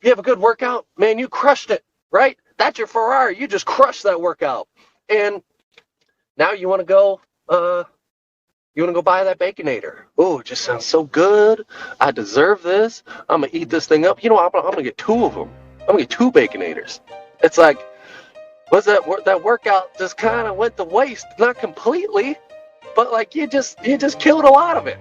you have a good workout, man, you crushed it, right? That's your Ferrari. You just crushed that workout. And now you want to go, buy that Baconator. Oh, it just sounds so good. I deserve this. I'm going to eat this thing up. You know, I'm going to get two of them. I'm going to get two Baconators. It's like, that workout just kind of went to waste. Not completely, but like you just killed a lot of it.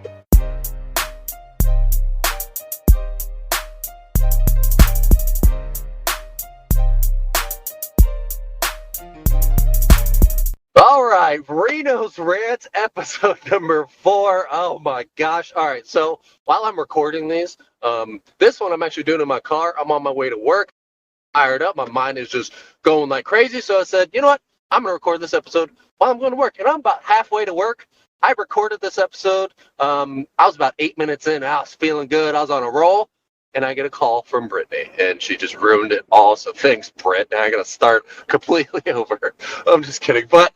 All right, Reno's Rants, episode number 4. Oh my gosh. All right, so while I'm recording these, this one I'm actually doing in my car. I'm on my way to work, fired up. My mind is just going like crazy. So I said, you know what? I'm going to record this episode while I'm going to work. And I'm about halfway to work. I recorded this episode. I was about 8 minutes in. I was feeling good. I was on a roll. And I get a call from Brittany, and she just ruined it all. So thanks, Britt. Now I got to start completely over. I'm just kidding. But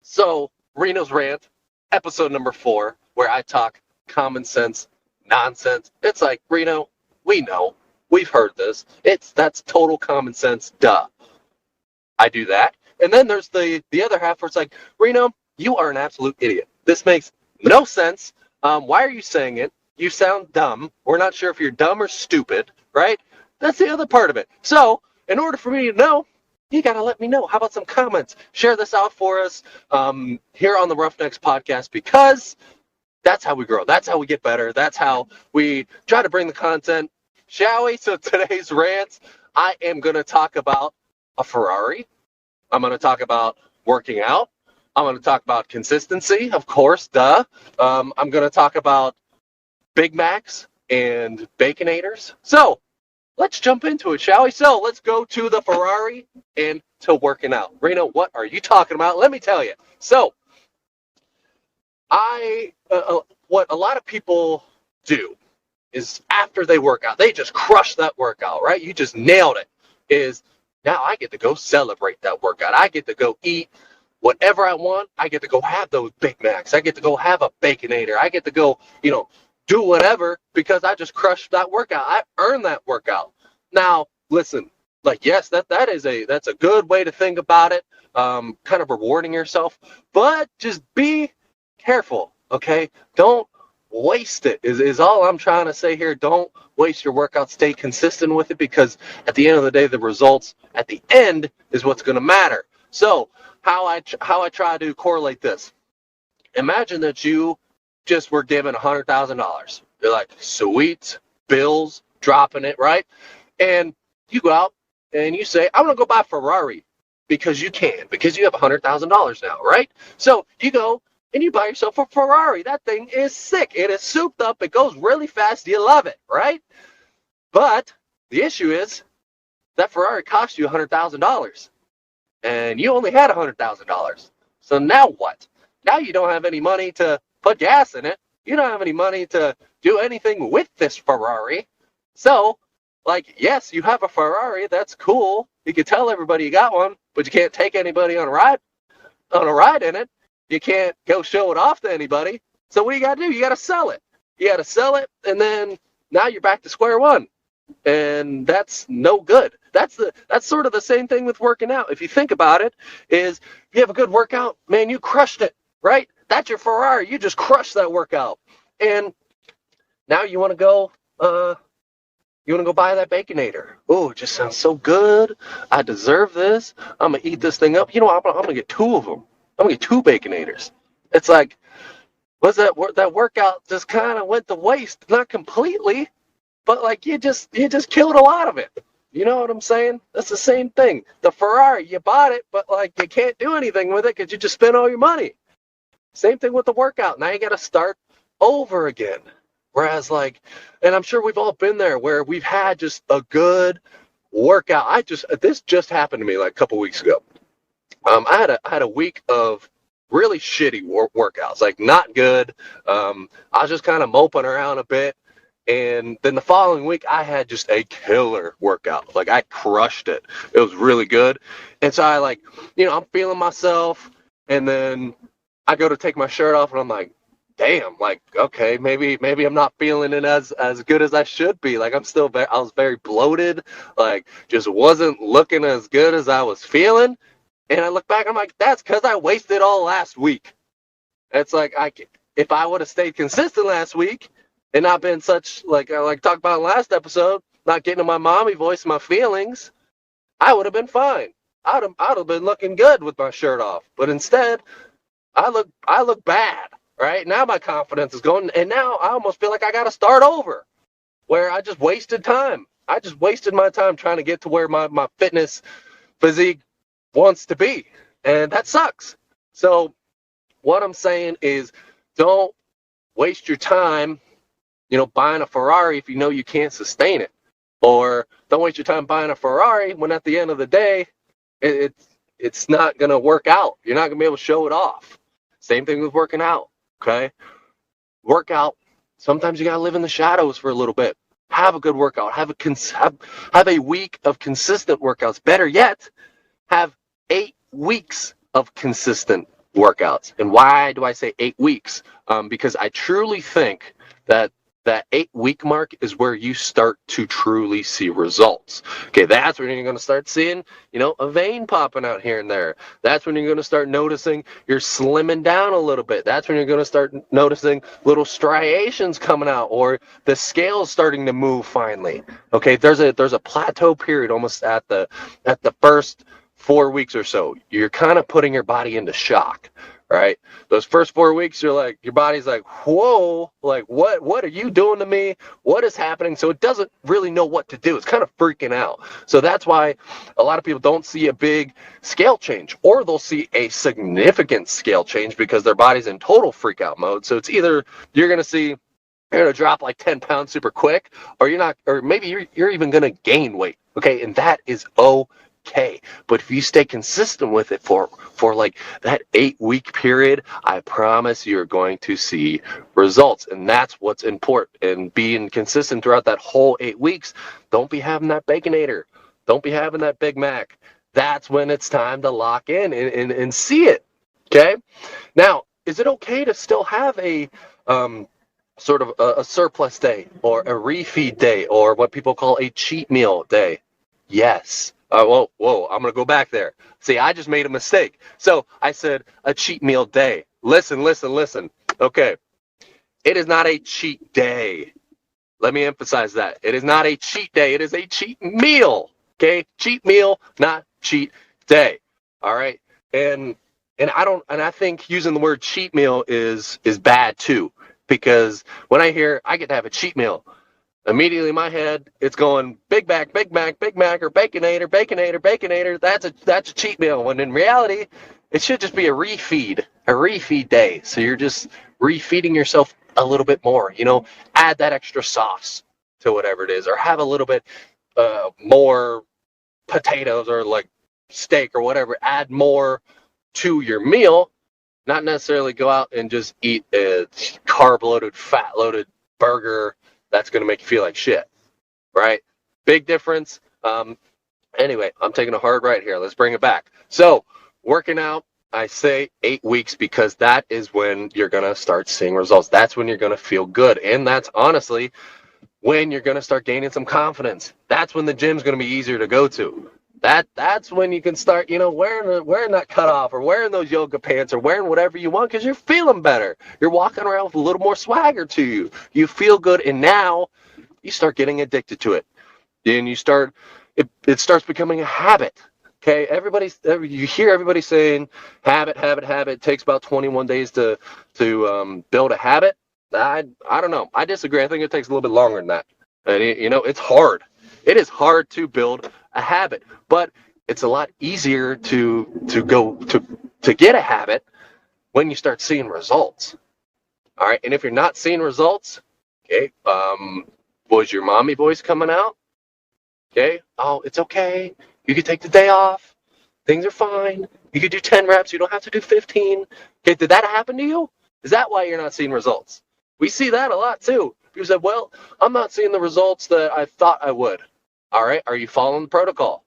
so Reno's Rant, episode number 4, where I talk common sense nonsense. It's like, Reno, we know, we've heard this. That's total common sense. Duh. I do that, and then there's the other half where it's like, Reno, you are an absolute idiot. This makes no sense. Why are you saying it? You sound dumb. We're not sure if you're dumb or stupid, right? That's the other part of it. So, in order for me to know, you got to let me know. How about some comments? Share this out for us here on the Roughnecks podcast, because that's how we grow. That's how we get better. That's how we try to bring the content, shall we? So today's rants, I am going to talk about a Ferrari. I'm going to talk about working out. I'm going to talk about consistency, of course, duh. I'm going to talk about Big Macs and Baconators. So let's jump into it, shall we? So let's go to the Ferrari and to working out. Reno, what are you talking about? Let me tell you. So what a lot of people do is after they work out, they just crush that workout, right? You just nailed it. Is now I get to go celebrate that workout. I get to go eat whatever I want. I get to go have those Big Macs. I get to go have a Baconator. I get to go, do whatever because I just crushed that workout. I earned that workout. Now, listen, like, yes, that's a good way to think about it. Kind of rewarding yourself, but just be careful, okay? Don't waste it is all I'm trying to say here. Don't waste your workout. Stay consistent with it, because at the end of the day, the results at the end is what's going to matter. So how I try to correlate this. Imagine that you just were given $100,000. You're like, sweet, bills, dropping it, right? And you go out and you say, I'm going to go buy a Ferrari, because you can, because you have $100,000 now, right? So you go and you buy yourself a Ferrari. That thing is sick. It is souped up. It goes really fast. You love it, right? But the issue is that Ferrari cost you $100,000, and you only had $100,000. So now what? Now you don't have any money to put gas in it. You don't have any money to do anything with this Ferrari. So, like, yes, you have a Ferrari. That's cool. You can tell everybody you got one, but you can't take anybody on a ride in it. You can't go show it off to anybody. So what do? You got to sell it. You got to sell it, and then now you're back to square one. And that's no good. That's sort of the same thing with working out. If you think about it, is if you have a good workout, man, you crushed it, right? That's your Ferrari. You just crushed that workout. And now you want to go buy that Baconator. Oh, it just sounds so good. I deserve this. I'm going to eat this thing up. I'm going to get two of them. I'm going to get two Baconators. It's like, that workout just kind of went to waste. Not completely, but like you just killed a lot of it. You know what I'm saying? That's the same thing. The Ferrari, you bought it, but like you can't do anything with it because you just spent all your money. Same thing with the workout. Now you got to start over again. Whereas, like, and I'm sure we've all been there where we've had just a good workout. This just happened to me like a couple weeks ago. I had a week of really shitty workouts, like not good. I was just kind of moping around a bit. And then the following week, I had just a killer workout. Like, I crushed it. It was really good. And so I'm feeling myself. And then I go to take my shirt off, and I'm like, damn, like, okay, maybe I'm not feeling it as good as I should be. Like, I was very bloated, like, just wasn't looking as good as I was feeling. And I look back, I'm like, that's because I wasted all last week. It's like, if I would have stayed consistent last week and not been such, like talked about in the last episode, not getting in my mommy voice and my feelings, I would have been fine. I'd have been looking good with my shirt off. But instead, I look bad. Right now, my confidence is going, and now I almost feel like I got to start over, where I just wasted time. I just wasted my time trying to get to where my fitness physique wants to be, and that sucks. So what I'm saying is, don't waste your time, buying a Ferrari if you know you can't sustain it, or don't waste your time buying a Ferrari when at the end of the day, it's not gonna work out. You're not gonna be able to show it off. Same thing with working out. Okay, workout. Sometimes you gotta live in the shadows for a little bit. Have a good workout. Have a week of consistent workouts. Better yet, have 8 weeks of consistent workouts. And why do I say 8 weeks? Because I truly think that 8-week mark is where you start to truly see results. Okay, that's when you're going to start seeing, a vein popping out here and there. That's when you're going to start noticing you're slimming down a little bit. That's when you're going to start noticing little striations coming out, or the scale's starting to move finally. Okay, there's a plateau period almost at the first 4 weeks or so. You're kind of putting your body into shock. Right? Those first 4 weeks, your body's like, whoa, like what are you doing to me? What is happening? So it doesn't really know what to do. It's kind of freaking out. So that's why a lot of people don't see a big scale change, or they'll see a significant scale change because their body's in total freak out mode. So it's either you're going to drop like 10 pounds super quick, or you're not, or maybe you're even going to gain weight. Okay. And that is okay. But if you stay consistent with it for like that 8-week period, I promise you're going to see results. And that's what's important. And being consistent throughout that whole 8 weeks, don't be having that Baconator. Don't be having that Big Mac. That's when it's time to lock in and see it. Okay. Now, is it okay to still have a sort of a surplus day, or a refeed day, or what people call a cheat meal day? Yes. Whoa, I'm going to go back there. See, I just made a mistake. So I said a cheat meal day. Listen. Okay. It is not a cheat day. Let me emphasize that. It is not a cheat day. It is a cheat meal. Okay? Cheat meal, not cheat day. All right? And I think using the word cheat meal is bad too, because when I hear I get to have a cheat meal, immediately in my head, it's going Big Mac, or Baconator. That's a cheat meal. When in reality, it should just be a refeed day. So you're just refeeding yourself a little bit more. Add that extra sauce to whatever it is, or have a little bit more potatoes, or like steak or whatever. Add more to your meal. Not necessarily go out and just eat a carb-loaded, fat-loaded burger that's going to make you feel like shit, right? Big difference. Anyway, I'm taking a hard right here. Let's bring it back. So, working out, I say 8 weeks because that is when you're going to start seeing results. That's when you're going to feel good. And that's honestly when you're going to start gaining some confidence. That's when the gym's going to be easier to go to. That's when you can start, wearing that cutoff, or wearing those yoga pants, or wearing whatever you want, because you're feeling better. You're walking around with a little more swagger to you. You feel good, and now you start getting addicted to it. And it starts becoming a habit. Okay, you hear everybody saying habit. It takes about 21 days to build a habit. I don't know. I disagree. I think it takes a little bit longer than that. And it's hard. It is hard to build a habit, but it's a lot easier to get a habit when you start seeing results. All right, and if you're not seeing results, okay, was your mommy voice coming out? Okay, oh, it's okay. You could take the day off. Things are fine. You could do 10 reps. You don't have to do 15. Okay, did that happen to you? Is that why you're not seeing results? We see that a lot too. People said, well, I'm not seeing the results that I thought I would. All right, are you following the protocol?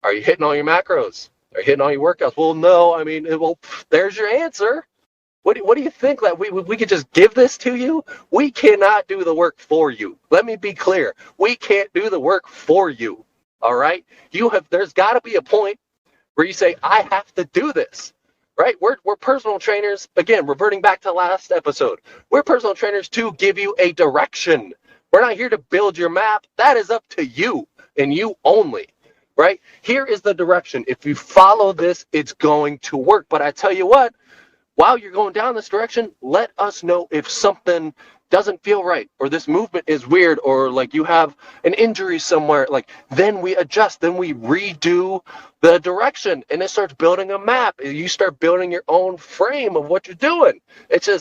Are you hitting all your macros? Are you hitting all your workouts? Well, no, there's your answer. What do you think that we could just give this to you? We cannot do the work for you. Let me be clear. We can't do the work for you. All right? There's got to be a point where you say, I have to do this. Right? We're personal trainers. Again, reverting back to last episode. We're personal trainers to give you a direction. We're not here to build your map. That is up to you and you only. Right? Here is the direction. If you follow this, it's going to work. But I tell you what, while you're going down this direction, let us know if something doesn't feel right, or this movement is weird, or like you have an injury somewhere. Like, then we adjust, then we redo the direction, and it starts building a map. You start building your own frame of what you're doing. It's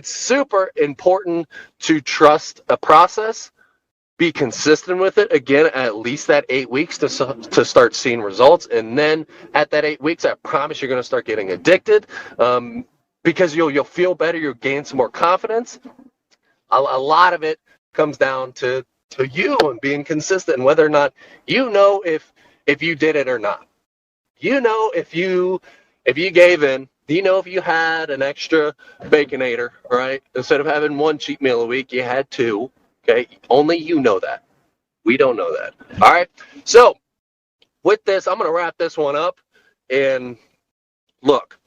super important to trust a process, be consistent with it, again, at least that 8 weeks to start seeing results. And then at that 8 weeks, I promise you're going to start getting addicted, because you'll feel better. You'll gain some more confidence. A lot of it comes down to you and being consistent, and whether or not you know if you did it or not. You know if you gave in. You know if you had an extra Baconator, right? Instead of having one cheat meal a week, you had two. Okay, only you know that. We don't know that. All right. So with this, I'm going to wrap this one up. And look,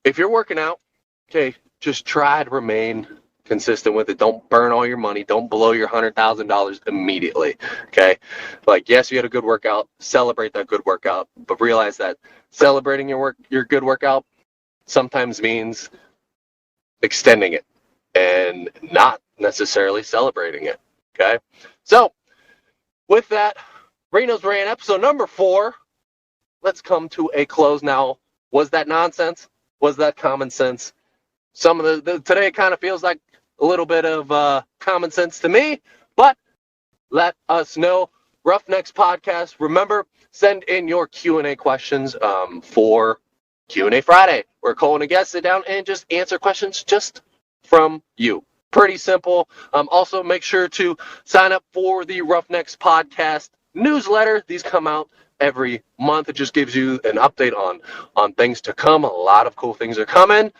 if you're working out, okay, just try to remain consistent with it. Don't burn all your money. Don't blow your $100,000 immediately. Okay. Like, yes, you had a good workout. Celebrate that good workout, but realize that celebrating your good workout sometimes means extending it and not necessarily celebrating it. Okay. So with that, Reno's Rant episode number 4, let's come to a close now. Was that nonsense? Was that common sense? Some of the today kind of feels like a little bit of common sense to me, but let us know. Roughnecks Podcast. Remember, send in your Q&A questions for Q&A Friday, where Cole and a guest sit down and just answer questions just from you. Pretty simple. Also, make sure to sign up for the Roughnecks Podcast newsletter. These come out every month. It just gives you an update on things to come. A lot of cool things are coming.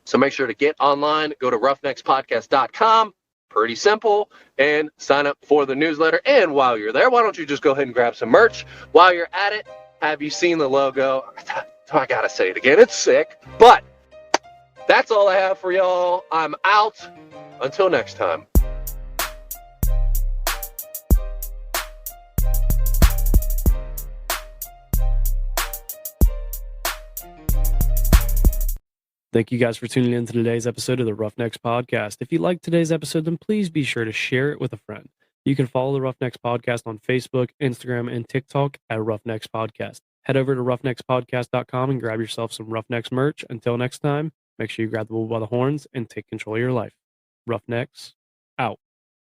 So make sure to get online. Go to roughneckspodcast.com. Pretty simple. And sign up for the newsletter. And while you're there, why don't you just go ahead and grab some merch? While you're at it, have you seen the logo? I gotta say it again. It's sick. But that's all I have for y'all. I'm out. Until next time. Thank you guys for tuning in to today's episode of the Roughnecks Podcast. If you liked today's episode, then please be sure to share it with a friend. You can follow the Roughnecks Podcast on Facebook, Instagram, and TikTok at Roughnecks Podcast. Head over to roughneckspodcast.com and grab yourself some Roughnecks merch. Until next time, make sure you grab the bull by the horns and take control of your life. Roughnecks, out.